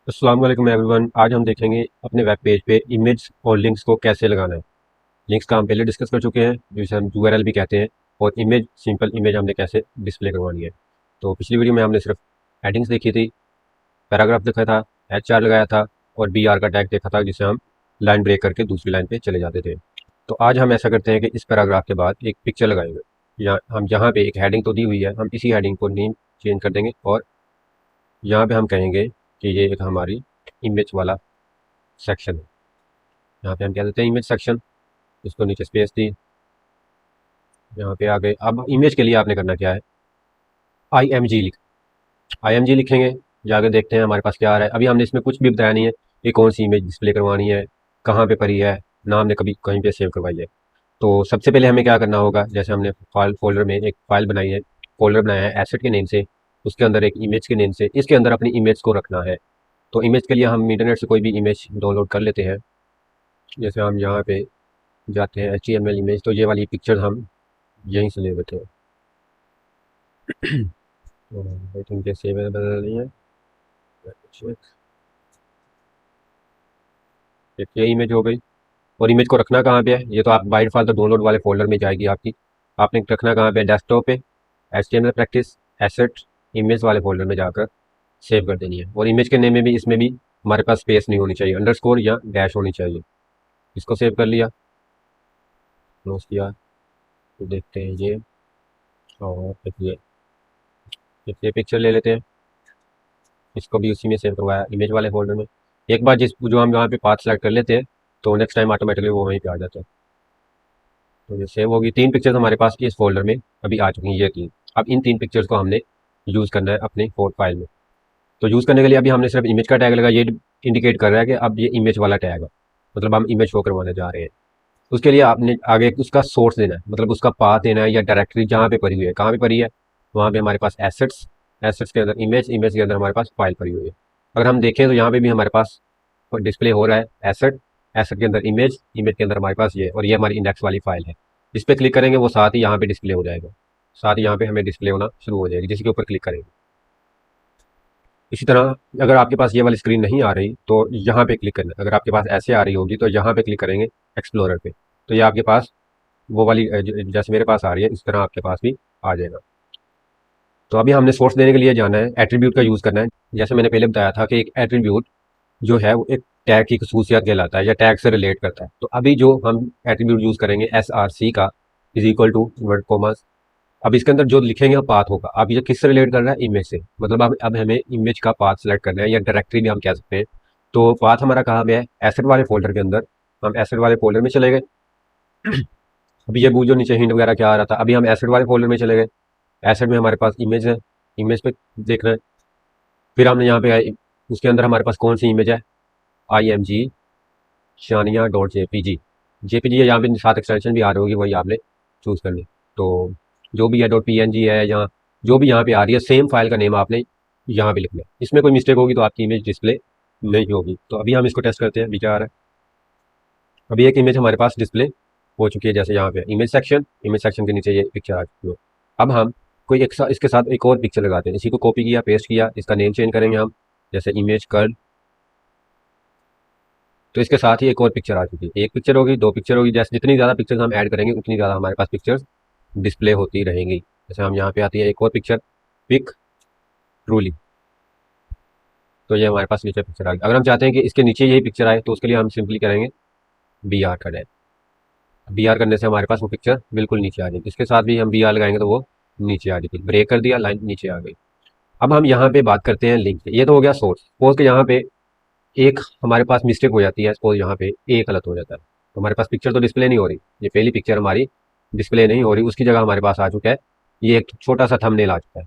अस्सलाम वालेकुम एवरीवन। आज हम देखेंगे अपने वेब पेज पे इमेज और लिंक्स को कैसे लगाना है। लिंक्स का हम पहले डिस्कस कर चुके हैं, जिसे हम यूआरएल भी कहते हैं। और इमेज, सिंपल इमेज हमने कैसे डिस्प्ले करवानी है। तो पिछली वीडियो में हमने सिर्फ हेडिंग्स देखी थी, पैराग्राफ देखा था, एचआर लगाया था और बीआर का टैग देखा था, जिसे हम लाइन ब्रेक करके दूसरी लाइन पे चले जाते थे। तो आज हम ऐसा करते हैं कि इस पैराग्राफ के बाद एक पिक्चर लगाएंगे। या हम यहाँ पे एक हेडिंग तो दी हुई है, हम इसी हेडिंग को नेम चेंज कर देंगे और यहाँ पे हम कहेंगे कि ये एक हमारी इमेज वाला सेक्शन है। यहाँ पे हम कह देते हैं इमेज सेक्शन, इसको नीचे स्पेस दी, यहाँ पे आ गए। अब इमेज के लिए आपने करना क्या है, आई एम जी लिख आई एम जी लिखेंगे। जाकर देखते हैं हमारे पास क्या आ रहा है। अभी हमने इसमें कुछ भी बताया नहीं है कि कौन सी इमेज डिस्प्ले करवानी है, कहाँ पे पड़ी है, ना हमने कभी कहीं पे सेव करवाई है। तो सबसे पहले हमें क्या करना होगा, जैसे हमने फाइल फोल्डर में एक फाइल बनाई है, फोल्डर बनाया है एसेट के नेम से, उसके अंदर एक इमेज के नेम से, इसके अंदर अपनी इमेज को रखना है। तो इमेज के लिए हम इंटरनेट से कोई भी इमेज डाउनलोड कर लेते हैं। जैसे हम यहाँ पे जाते हैं HTML इमेज, तो ये वाली पिक्चर हम यहीं से ले लेते हैं। आई थिंक ये सेव बदल नहीं है। ये इमेज हो गई। और इमेज को रखना कहाँ पे है, ये तो आप बाई डिफॉल्ट तो डाउनलोड वाले फोल्डर में जाएगी आपकी। आपने रखना कहाँ पे है, डेस्कटॉप पे, HTML प्रैक्टिस, एसेट, इमेज वाले फोल्डर में जाकर सेव कर देनी है। और इमेज के नेम में भी, इसमें भी हमारे पास स्पेस नहीं होनी चाहिए, अंडरस्कोर या डैश होनी चाहिए। इसको सेव कर लिया, क्लोज किया। तो देखते हैं ये, और ये पिक्चर ले लेते हैं, इसको भी उसी में सेव करवाया इमेज वाले फोल्डर में। एक बार जिस जो हम यहाँ पे पाथ सेलेक्ट कर लेते हैं, तो नेक्स्ट टाइम ऑटोमेटिकली वो वहीं पे आ जाता है। तो ये सेव होगी। तीन पिक्चर्स हमारे पास इस फोल्डर में अभी आ चुकी हैं, ये तीन। अब इन तीन पिक्चर्स को हमने यूज़ करना है अपने कोड फाइल में। तो यूज़ करने के लिए अभी हमने सिर्फ इमेज का टैग लगा, ये इंडिकेट कर रहा है कि अब ये इमेज वाला टैग है, मतलब हम इमेज शो करवाने जा रहे हैं। उसके लिए आपने आगे उसका सोर्स देना है, मतलब उसका पाथ देना है, या डायरेक्टरी जहाँ पे पड़ी हुई है, कहाँ पे पड़ी है, वहाँ पे हमारे पास एसेट्स, एसेट्स के अंदर इमेज, इमेज के अंदर हमारे पास फाइल पड़ी हुई है। अगर हम देखें तो यहाँ पे भी हमारे पास डिस्प्ले हो रहा है एसेट, एसेट के अंदर इमेज, इमेज के अंदर हमारे पास ये, और ये हमारी इंडेक्स वाली फाइल है। इस पर क्लिक करेंगे, वो साथ ही यहाँ पे डिस्प्ले हो जाएगा, साथ ही यहाँ पे हमें डिस्प्ले होना शुरू हो जाएगी जिसके ऊपर क्लिक करेंगे। इसी तरह अगर आपके पास ये वाली स्क्रीन नहीं आ रही तो यहाँ पे क्लिक करना है। अगर आपके पास ऐसे आ रही होगी तो यहाँ पे क्लिक करेंगे एक्सप्लोरर पे, तो ये आपके पास वो वाली जैसे मेरे पास आ रही है, इस तरह आपके पास भी आ जाएगा। तो अभी हमने सोर्स देने के लिए जाना है, एट्रीब्यूट का यूज़ करना है। जैसे मैंने पहले बताया था कि एक एट्रीब्यूट जो है वो एक टैग की खसूसियत कहलाता है, या टैग से रिलेट करता है। तो अभी जो हम एट्रीब्यूट यूज़ करेंगे SRC का, is equal to word commas. अब इसके अंदर जो लिखेंगे वो पाथ होगा। अब ये किससे रिलेट कर रहा है, इमेज से, मतलब अब हमें इमेज का पाथ सेलेक्ट करना है, या डायरेक्टरी भी हम कह सकते हैं। तो पाथ हमारा कहाँ पे है, एसेट वाले फोल्डर के अंदर। हम एसेट वाले फोल्डर में चले गए। अभी ये जो नीचे हिंट वगैरह क्या आ रहा था, अभी हम एसेट वाले फोल्डर में चले गए। एसेट में हमारे पास इमेज है, इमेज पे देखना है। फिर हमने यहाँ पे उसके अंदर हमारे पास कौन सी इमेज है, IMG शानिया डॉट JPG है। यहाँ पे 7 एक्सटेंशन भी आ रही होगी, वही आपने चूज करनी। तो जो भी है .PNG है, या जो भी यहाँ पे आ रही है, सेम फाइल का नेम आपने यहाँ पे लिखना है। इसमें कोई मिस्टेक होगी तो आपकी इमेज डिस्प्ले नहीं होगी। तो अभी हम इसको टेस्ट करते हैं, अभी क्या आ रहा है। अभी एक इमेज हमारे पास डिस्प्ले हो चुकी है, जैसे यहाँ पे इमेज सेक्शन के नीचे ये पिक्चर आ चुकी है। अब हम कोई एक इसके साथ एक और पिक्चर लगाते हैं। इसी को कॉपी किया, पेस्ट किया, इसका नेम चेंज करेंगे हम, जैसे इमेज कर्ल। तो इसके साथ ही एक और पिक्चर आ चुकी है, एक पिक्चर होगी, दो पिक्चर होगी। जैसे जितनी ज़्यादा पिक्चर्स हम ऐड करेंगे उतनी ज़्यादा हमारे पास पिक्चर्स डिस्प्ले होती रहेंगी। जैसे हम यहाँ पे आती है एक और पिक्चर, पिक ट्रूली। तो ये हमारे पास नीचे पिक्चर आ गई। अगर हम चाहते हैं कि इसके नीचे यही पिक्चर आए, तो उसके लिए हम सिंपली करेंगे BR का डैश। BR करने से हमारे पास वो पिक्चर बिल्कुल नीचे आ जाएगी। इसके साथ भी हम BR लगाएंगे तो वो नीचे आ जाएगी। ब्रेक कर दिया, लाइन नीचे आ गई। अब हम यहाँ पे बात करते हैं लिंक। ये तो हो गया सोर्स। सपोज के यहाँ पे एक हमारे पास मिस्टेक हो जाती है, सपोज यहाँ पे एक गलत हो जाता है, तो हमारे पास पिक्चर तो डिस्प्ले नहीं हो रही। ये पहली पिक्चर हमारी डिस्प्ले नहीं हो रही, उसकी जगह हमारे पास आ चुका है ये एक छोटा सा थंबनेल आ चुका है।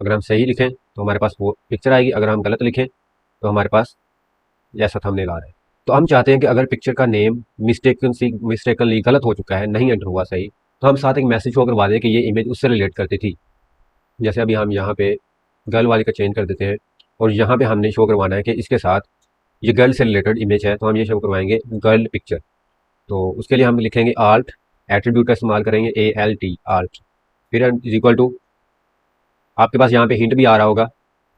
अगर हम सही लिखें तो हमारे पास वो पिक्चर आएगी, अगर हम गलत लिखें तो हमारे पास ऐसा थंबनेल आ रहा है। तो हम चाहते हैं कि अगर पिक्चर का नेम मिस्टेकनली गलत हो चुका है, नहीं एंटर हुआ सही, तो हम साथ एक मैसेज शो करवा दें कि ये इमेज उससे रिलेट करती थी। जैसे अभी हम यहाँ पे गर्ल वाली का चेंज कर देते हैं, और यहाँ पे हमने शो करवाना है कि इसके साथ ये गर्ल से रिलेटेड इमेज है, तो हम ये शो करवाएंगे गर्ल पिक्चर। तो उसके लिए हम लिखेंगे आल्ट, एट्रीब्यूट का इस्तेमाल करेंगे ALT, आल्ट। फिर इज इक्वल टू, आपके पास यहाँ पे हिंट भी आ रहा होगा,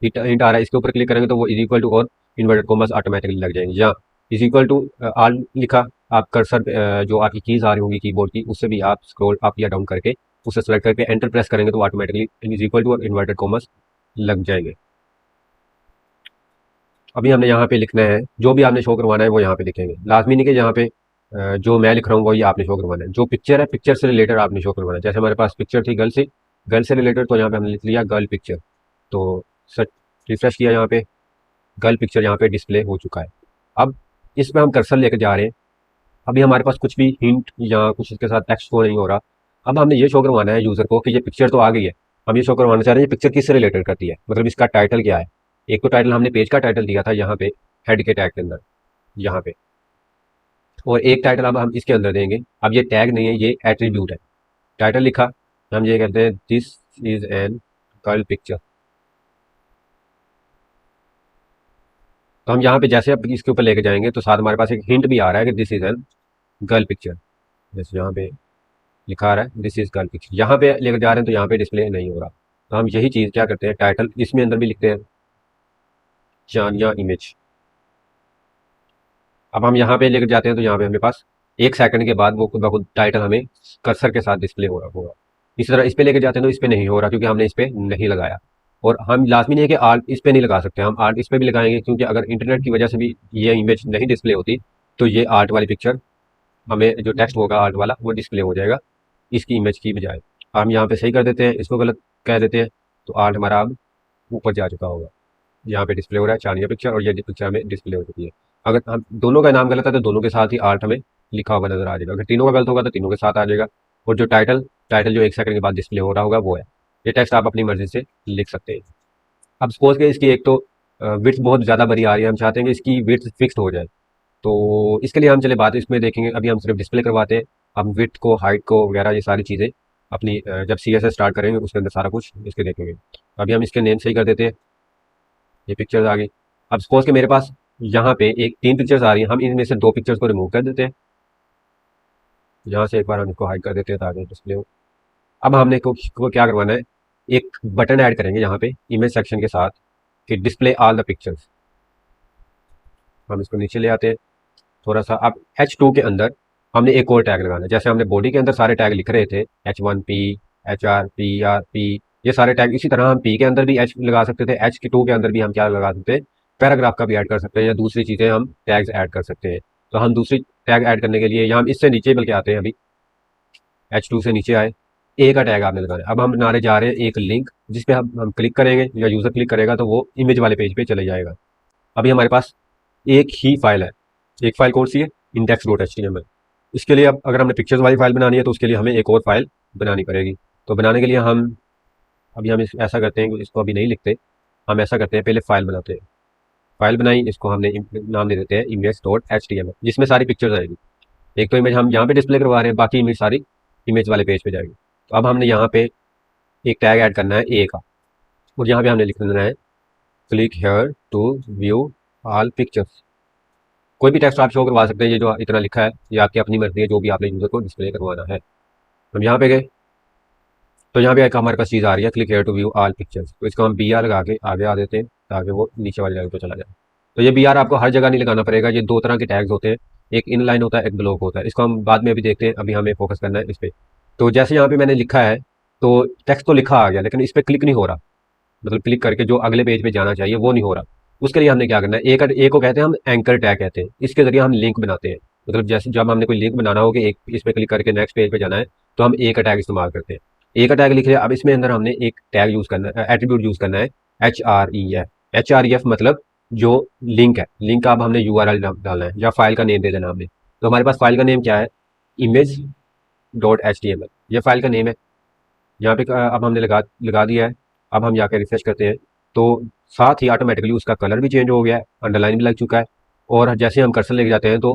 इंट आ रहा है, इसके ऊपर क्लिक करेंगे तो वो इज इक्वल टू और इन्वर्टेड कॉमर्स ऑटोमेटिकली लग जाएंगे। या इज इक्वल टू आल लिखा, आप कर्सर जो आपकी कीज आ रही होंगी कीबोर्ड की, उससे भी आप स्क्रॉल अप या डाउन करके उसे सेलेक्ट करके एंटर प्रेस करेंगे तो ऑटोमेटिकली इज इक्वल टू और इन्वर्टेड कॉमर्स लग जाएंगे। अभी हमने यहाँ पे लिखना है, जो भी आपने शो करवाना है वो यहाँ पे लिखेंगे। लाजमी नहीं कि यहाँ पे जो मैं लिख रहा हूँ वही आपने शो करवाना है। जो पिक्चर है पिक्चर से रिलेटेड आपने शो करवाना है। जैसे हमारे पास पिक्चर थी गर्ल से रिलेटेड, तो यहाँ पे हमने लिख लिया गर्ल पिक्चर। तो सर रिफ्रेश किया, यहाँ पे गर्ल पिक्चर यहाँ पे डिस्प्ले हो चुका है। अब इसमें हम कर्सर लेकर जा रहे हैं। अभी हमारे पास कुछ भी हिंट या कुछ इसके साथ टेक्स्ट शो नहीं हो रहा। अब हमने ये शो करवाना है यूजर को कि ये पिक्चर तो आ गई है, हम ये शो करवाना चाह रहे हैं ये पिक्चर किससे रिलेटेड करती है, मतलब इसका टाइटल क्या है। एक तो टाइटल हमने पेज का टाइटल दिया था यहाँ पे हेड के टैग के अंदर यहाँ पे, और एक टाइटल अब हम इसके अंदर देंगे। अब ये टैग नहीं है, ये एट्रीब्यूट है। टाइटल लिखा, हम ये कहते हैं this is an girl picture. तो हम यहाँ पे जैसे अब इसके ऊपर लेके जाएंगे तो साथ हमारे पास एक हिंट भी आ रहा है कि this is an girl picture. जैसे यहाँ पे लिखा आ रहा है दिस इज गर्ल पिक्चर, यहाँ पे लेकर जा रहे हैं तो यहाँ पे डिस्प्ले नहीं हो रहा। तो हम यही चीज़ क्या करते हैं, टाइटल इसमें अंदर भी लिखते हैं जानिया इमेज। अब हम यहाँ पे लेकर जाते हैं तो यहाँ पे हमारे पास 1 सेकंड के बाद वो खुद ब खुद टाइटल हमें कर्सर के साथ डिस्प्ले हो रहा होगा। इसी तरह इस पे लेकर जाते हैं तो इस पे नहीं हो रहा क्योंकि हमने इस पे नहीं लगाया। और हम लाजमी नहीं है कि आर्ट इस पे नहीं लगा सकते, हम आर्ट इस पे भी लगाएंगे क्योंकि अगर इंटरनेट की वजह से भी ये इमेज नहीं डिस्प्ले होती तो ये आर्ट वाली पिक्चर हमें जो टेक्स्ट होगा आर्ट वाला वो डिस्प्ले हो जाएगा इसकी इमेज की बजाय। हम यहाँ पे सही कर देते हैं, इसको गलत कह देते हैं, तो आर्ट हमारा अब ऊपर जा चुका होगा। यहाँ पे डिस्प्ले हो रहा है चांदिया पिक्चर और ये पिक्चर हमें डिस्प्ले हो चुकी है। अगर हम दोनों का नाम गलत है तो दोनों के साथ ही आर्ट हमें लिखा हुआ नजर आ जाएगा। अगर तीनों का गलत होगा तो तीनों के साथ आ जाएगा। और जो टाइटल टाइटल जो 1 सेकंड के बाद डिस्प्ले हो रहा होगा वो है। ये टेक्स्ट आप अपनी मर्जी से लिख सकते हैं। अब सपोज के इसकी एक तो विड्थ बहुत ज़्यादा बड़ी आ रही है, हम चाहते हैं कि इसकी विड्थ फिक्स्ड हो जाए। तो इसके लिए हम चले बात इसमें देखेंगे, अभी हम सिर्फ डिस्प्ले करवाते हैं। हम विड्थ को हाइट को वगैरह ये सारी चीज़ें अपनी जब CSS स्टार्ट करेंगे उसके अंदर सारा कुछ इसके देखेंगे। अभी हम इसके नेम सही कर देते हैं, ये पिक्चर्स आ गई। अब सपोज के मेरे पास यहाँ पे एक 3 पिक्चर्स आ रही हैं, हम इनमें से 2 पिक्चर्स को रिमूव कर देते हैं। यहाँ से एक बार हम इसको हाइड कर देते हैं ताकि डिस्प्ले हो। अब हमने को क्या करवाना है, एक बटन ऐड करेंगे यहाँ पे इमेज सेक्शन के साथ कि डिस्प्ले ऑल द पिक्चर्स। हम इसको नीचे ले आते हैं थोड़ा सा। अब H2 के अंदर हमने एक और टैग लगाना है। जैसे हमने बॉडी के अंदर सारे टैग लिख रहे थे H1P HR PR P, ये सारे टैग, इसी तरह हम P के अंदर भी H लगा सकते थे, H2 के अंदर भी हम क्या लगा सकते हैं, पैराग्राफ का भी ऐड कर सकते हैं या दूसरी चीज़ें हम टैग्स ऐड कर सकते हैं। तो हम दूसरी टैग ऐड करने के लिए यहाँ हम इससे नीचे बल्कि आते हैं, अभी H2 से नीचे आए, ए का टैग आपने लगाना है। अब हम बनाने जा रहे हैं एक लिंक जिसपे हम क्लिक करेंगे या यूज़र क्लिक करेगा तो वो इमेज वाले पेज पे चले जाएगा। अभी हमारे पास एक ही फाइल है, एक फाइल कौन सी है, index.html। इसके लिए अब अगर हमने पिक्चर्स वाली फाइल बनानी है तो उसके लिए हमें एक और फाइल बनानी पड़ेगी। तो बनाने के लिए हम अभी हम ऐसा करते हैं कि इसको अभी नहीं लिखते, हम ऐसा करते हैं पहले फाइल बनाते हैं। फाइल बनाई, इसको हमने नाम दे देते हैं index.html, जिसमें सारी पिक्चर्स आएगी। एक तो इमेज हम यहाँ पे डिस्प्ले करवा रहे हैं, बाकी इमेज सारी इमेज वाले पेज पे जाएगी। तो अब हमने यहाँ पे एक टैग ऐड करना है ए का, और यहाँ पे हमने लिख देना है click here to view all pictures. कोई भी टेक्स्ट आप शो करवा सकते हैं, ये जो इतना लिखा है ये आपकी अपनी मर्जी है, जो भी आपने यूजर को डिस्प्ले करवाना है। हम यहाँ पे गए तो यहाँ पे एक हमारे पास चीज़ आ रही है click here to view all pictures, तो इसको हम BR लगा के आगे आ देते हैं ताकि वो नीचे वाली लाइन पे चला जाए। तो ये BR आपको हर जगह नहीं लगाना पड़ेगा, ये 2 तरह के टैग्स होते हैं, एक इनलाइन होता है एक ब्लॉक होता है। इसको हम बाद में अभी देखते हैं, अभी हमें फोकस करना है इस पर। तो जैसे यहाँ पे मैंने लिखा है तो टेक्स्ट तो लिखा आ गया लेकिन इस पर क्लिक नहीं हो रहा, मतलब क्लिक करके जो अगले पेज पे जाना चाहिए वो नहीं हो रहा। उसके लिए हमने क्या करना है, ए को कहते हैं हम एंकर टैग कहते हैं, इसके जरिए हम लिंक बनाते हैं। मतलब जैसे जब हमने कोई लिंक बनाना हो कि एक इस पे क्लिक करके नेक्स्ट पेज पे जाना है तो हम ए का टैग इस्तेमाल करते हैं। ए का टैग लिख लिया, अब इसमें अंदर हमने एक टैग यूज करना है, एट्रीब्यूट यूज करना है HREF मतलब जो लिंक है, लिंक का अब हमने URL डालना है या फाइल का नेम दे देना हमने। तो हमारे पास फाइल का नेम क्या है, image.html, ये फाइल का नेम है। यहाँ पे अब हमने लगा दिया है। अब हम जाकर रिफ्रेश करते हैं तो साथ ही ऑटोमेटिकली उसका कलर भी चेंज हो गया है, अंडरलाइन भी लग चुका है, और जैसे हम कर्सर लेके जाते हैं तो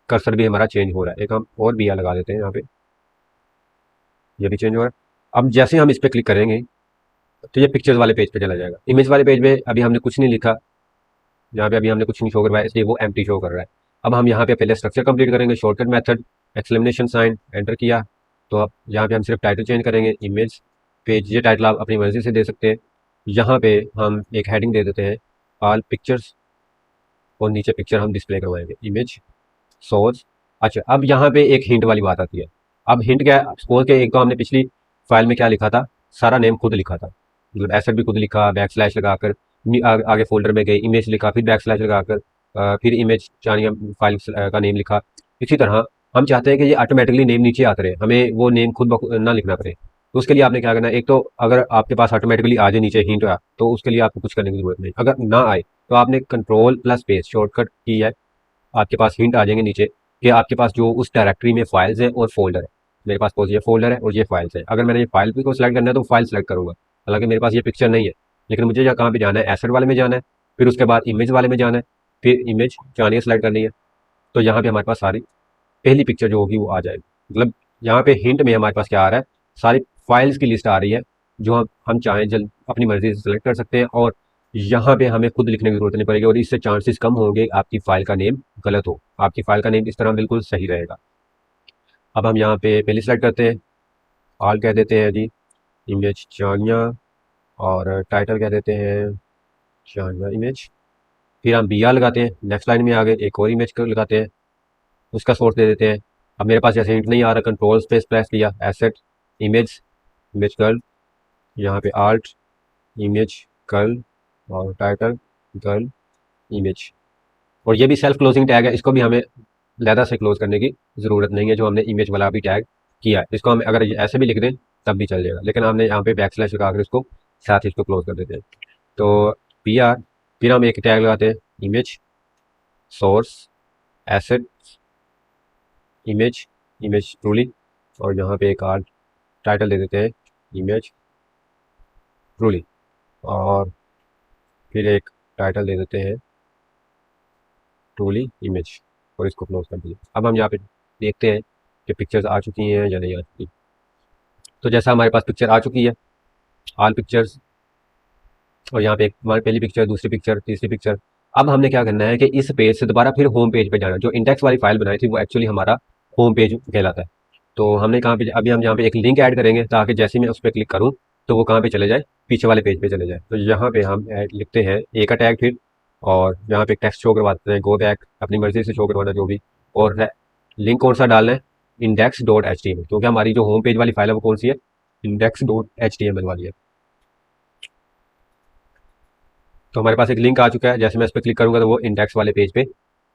कर्सर भी हमारा चेंज हो रहा है। एक हम और BR लगा देते हैं यहाँ पे, ये भी चेंज हो रहा है। अब जैसे हम इस पर क्लिक करेंगे तो ये पिक्चर्स वाले पेज पे चला जाएगा। इमेज वाले पेज पे अभी हमने कुछ नहीं लिखा, यहाँ पे अभी हमने कुछ नहीं शो करवाया इसलिए वो एम्प्टी शो कर रहा है। अब हम यहाँ पे पहले स्ट्रक्चर कंप्लीट करेंगे, shortcut method exclamation sign enter किया। तो अब यहाँ पे हम सिर्फ टाइटल चेंज करेंगे, इमेज पेज, ये टाइटल आप अपनी मर्जी से दे सकते हैं। यहाँ पे हम एक हेडिंग दे देते हैं ऑल पिक्चर्स, और नीचे पिक्चर हम डिस्प्ले करवाएंगे, इमेज सोर्स। अच्छा, अब यहाँ पे एक हिंट वाली बात आती है। अब हिंट क्या है, सपोज के एक तो हमने पिछली फाइल में क्या लिखा था, सारा नेम खुद लिखा था, मतलब एसेट भी खुद लिखा, बैक स्लैश लगाकर आगे फोल्डर में गए, इमेज लिखा, फिर बैक स्लैश लगाकर फिर इमेज चानिया फाइल का नेम लिखा। इसी तरह हम चाहते हैं कि ये ऑटोमेटिकली नेम नीचे आते रहे, हमें वो नेम खुद ना लिखना पड़े। तो उसके लिए आपने क्या करना है, एक तो अगर आपके पास ऑटोमेटिकली आ जाए नीचे हिंट आ, तो उसके लिए आपको कुछ करने की जरूरत नहीं। अगर ना आए तो आपने कंट्रोल प्लस स्पेस शॉर्टकट की है, आपके पास हिंट आ जाएंगे नीचे कि आपके पास जो उस डायरेक्टरी में फाइल्स है और फोल्डर है। मेरे पास ये फोल्डर है और ये फाइल्स है, अगर मैंने ये फाइल को सिलेक्ट करना है तो फाइल सेलेक्ट करूंगा। हालांकि मेरे पास ये पिक्चर नहीं है, लेकिन मुझे यहाँ कहाँ पे जाना है, एसेट वाले में जाना है, फिर उसके बाद इमेज वाले में जाना है, फिर इमेज जानी है सेलेक्ट करनी है। तो यहाँ पे हमारे पास सारी पहली पिक्चर जो होगी वो आ जाएगी। मतलब यहाँ पे हिंट में हमारे पास क्या आ रहा है, सारी फाइल्स की लिस्ट आ रही है जो हम चाहें जल्द अपनी मर्जी से सेलेक्ट कर सकते हैं, और यहाँ पे हमें खुद लिखने की जरूरत नहीं पड़ेगी, और इससे चांसेस कम होंगे आपकी फाइल का नेम गलत हो। आपकी फाइल का नेम इस तरह बिल्कुल सही रहेगा। अब हम यहाँ पे पहले सेलेक्ट करते हैं, ऑल कह देते हैं जी, इमेज चानिया, और टाइटल कह देते हैं चानिया इमेज। फिर हम बी आर लगाते हैं, नेक्स्ट लाइन में आगे एक और इमेज को लगाते हैं, उसका सोर्स दे देते हैं। अब मेरे पास जैसे हिंट नहीं आ रहा, कंट्रोल स्पेस प्रेस किया, एसेट इमेज, इमेज गर्ल, यहाँ पे आल्ट इमेज गर्ल, और टाइटल गर्ल इमेज। और ये भी सेल्फ क्लोजिंग टैग है, इसको भी हमें लैदा से क्लोज करने की ज़रूरत नहीं है, जो हमने इमेज वाला भी टैग किया है। इसको हम अगर ऐसे भी लिख दें तब भी चल जाएगा, लेकिन हमने यहाँ पे बैक स्लैश लगा कर इसको साथ ही इसको क्लोज कर देते हैं। तो पी आर, फिर हम एक टैग लगाते हैं, image source asset image, image truly, और यहाँ पे एक आर टाइटल दे देते हैं, इमेज ट्रूली, और फिर एक टाइटल दे देते हैं ट्रूली इमेज, और इसको क्लोज कर दिए। अब हम यहाँ पे देखते हैं कि पिक्चर्स आ चुकी हैं या नहीं आ चुकी। तो जैसा हमारे पास पिक्चर आ चुकी है, ऑल पिक्चर्स, और यहाँ पे एक हमारी पहली पिक्चर, दूसरी पिक्चर, तीसरी पिक्चर। अब हमने क्या करना है कि इस पेज से दोबारा फिर होम पेज पे जाना। जो इंडेक्स वाली फाइल बनाई थी वो एक्चुअली हमारा होम पेज कहलाता है। तो हमने कहाँ पे, अभी हम यहाँ पे एक लिंक ऐड करेंगे ताकि जैसे ही मैं उस पर क्लिक करूँ तो वो कहाँ पे चले जाए, पीछे वाले पेज पे चले जाए। तो यहाँ पे हम लिखते हैं ए का टैग, फिर और यहाँ पे टेक्स्ट शो करवाते हैं, गो बैक, अपनी मर्जी से शो करवाना जो भी, और लिंक कौन सा डालना है, index dot H T M L, क्योंकि हमारी जो होम पेज वाली फाइल है वो कौन सी है, index dot H T M L वाली है। तो हमारे पास एक लिंक आ चुका है, जैसे मैं इस पर क्लिक करूंगा तो वो इंडेक्स वाले पेज पे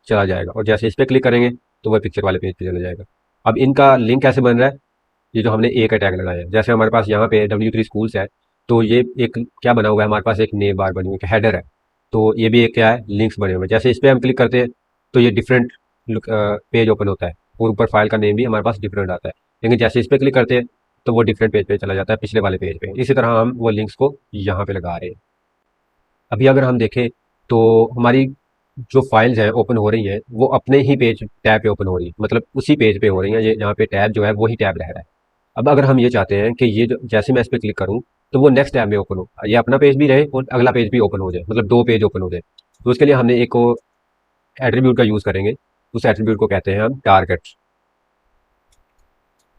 चला जाएगा, और जैसे इस पर क्लिक करेंगे तो वो पिक्चर वाले पेज पे चला जाएगा। अब इनका लिंक कैसे बन रहा है, ये जो हमने ए का टैग लगाया है, जैसे हमारे पास यहाँ पे W3 स्कूल्स है, तो ये एक क्या बना हुआ है, हमारे पास एक नेम बार बनी हुई है, हेडर है। तो ये भी एक क्या है, लिंक्स बने हुए हैं। जैसे इस पर हम क्लिक करते हैं तो ये डिफरेंट पेज ओपन होता है, और ऊपर फाइल का नेम भी हमारे पास डिफरेंट आता है। लेकिन जैसे इस पर क्लिक करते हैं तो वो डिफरेंट पेज पे चला जाता है, पिछले वाले पेज पे। इसी तरह हम वो लिंक्स को यहाँ पे लगा रहे हैं। अभी अगर हम देखें तो हमारी जो फाइल्स हैं ओपन हो रही हैं वो अपने ही पेज टैब पे ओपन हो रही है, मतलब उसी पेज पे हो रही हैं। ये यहाँ पे टैब जो है वही टैब रह रहा है। अब अगर हम ये चाहते हैं कि ये जो जैसे मैं इस पर क्लिक करूँ तो वो नेक्स्ट टैब में ओपन हो, ये अपना पेज भी रहे और अगला पेज भी ओपन हो जाए, मतलब दो पेज ओपन हो जाए। तो उसके लिए हमने एक एट्रीब्यूट का यूज़ करेंगे। उस एट्रीब्यूट को कहते हैं हम टारगेट।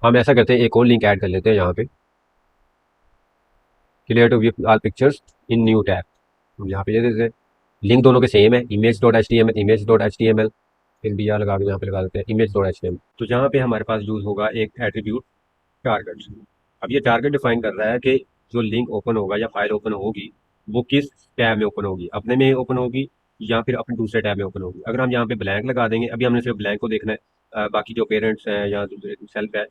हम ऐसा करते हैं, एक और लिंक ऐड कर लेते हैं यहाँ पे, clear to view all pictures in new tab. हम यहाँ पे ये देते हैं, लिंक दोनों के सेम है, image dot H T M L, image dot H T M L, फिर बी आर लगा के यहाँ पे लगा देते हैं image dot H T M L. तो यहाँ पे हमारे पास यूज होगा एक एट्रीब्यूट टारगेट। अब ये टारगेट डिफाइन कर रहा है कि जो लिंक ओपन होगा या फाइल ओपन होगी वो किस टैब में ओपन होगी, अपने में ओपन होगी या फिर अपने दूसरे टैब में ओपन होगी। अगर हम यहाँ पे ब्लैंक लगा देंगे, अभी हमने सिर्फ ब्लैंक को देखना है, बाकी जो पेरेंट्स हैं या दूसरे सेल्फ है,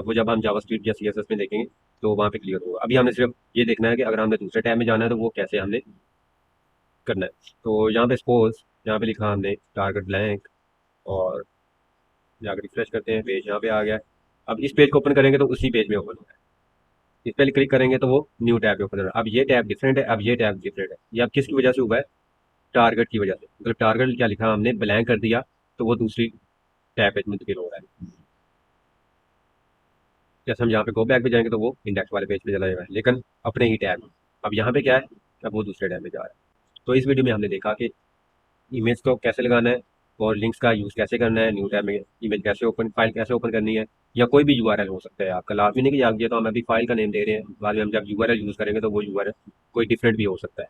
वो जब हम जावास्क्रिप्ट या सीएसएस में देखेंगे तो वहाँ पे क्लियर होगा। अभी हमने सिर्फ ये देखना है कि अगर हमने दूसरे टैब में जाना है तो वो कैसे हमने करना है। तो यहाँ पे सपोज यहाँ पे लिखा हमने टारगेट ब्लैंक, और जाकर रिफ्रेश करते हैं, पेज यहाँ पे आ गया है। अब इस पेज को ओपन करेंगे तो उसी पेज में ओपन होगा, इस पर क्लिक करेंगे तो वो न्यू टैब पे ओपन होगा। अब ये टैब डिफरेंट है, अब ये टैब डिफरेंट है। ये अब किसकी वजह से हुआ है, टारगेट की वजह से। मतलब टारगेट क्या लिखा हमने, ब्लैंक कर दिया तो वो दूसरी टैब पे मुंतकिल हो रहा है। जैसे हम यहाँ पे गो बैक पे जाएंगे तो वो इंडेक्स वाले पेज पे चला जाएगा, लेकिन अपने ही टैब। अब यहाँ पे क्या है, अब वो दूसरे टैब में जा रहा है। तो इस वीडियो में हमने देखा कि इमेज को कैसे लगाना है, और लिंक्स का यूज़ कैसे करना है, न्यू टैब में इमेज कैसे ओपन, फाइल कैसे ओपन करनी है, या कोई भी यूआरएल हो सकता है आपका। लाजमी नहीं कि आप ये तो हम अभी फाइल का नेम दे रहे हैं, बाद में हम जब यूआरएल यूज़ करेंगे तो वो यूआरएल कोई डिफरेंट भी हो सकता है।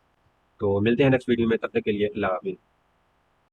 तो मिलते हैं नेक्स्ट वीडियो में, तब तक के लिए अल्लाह हाफिज़।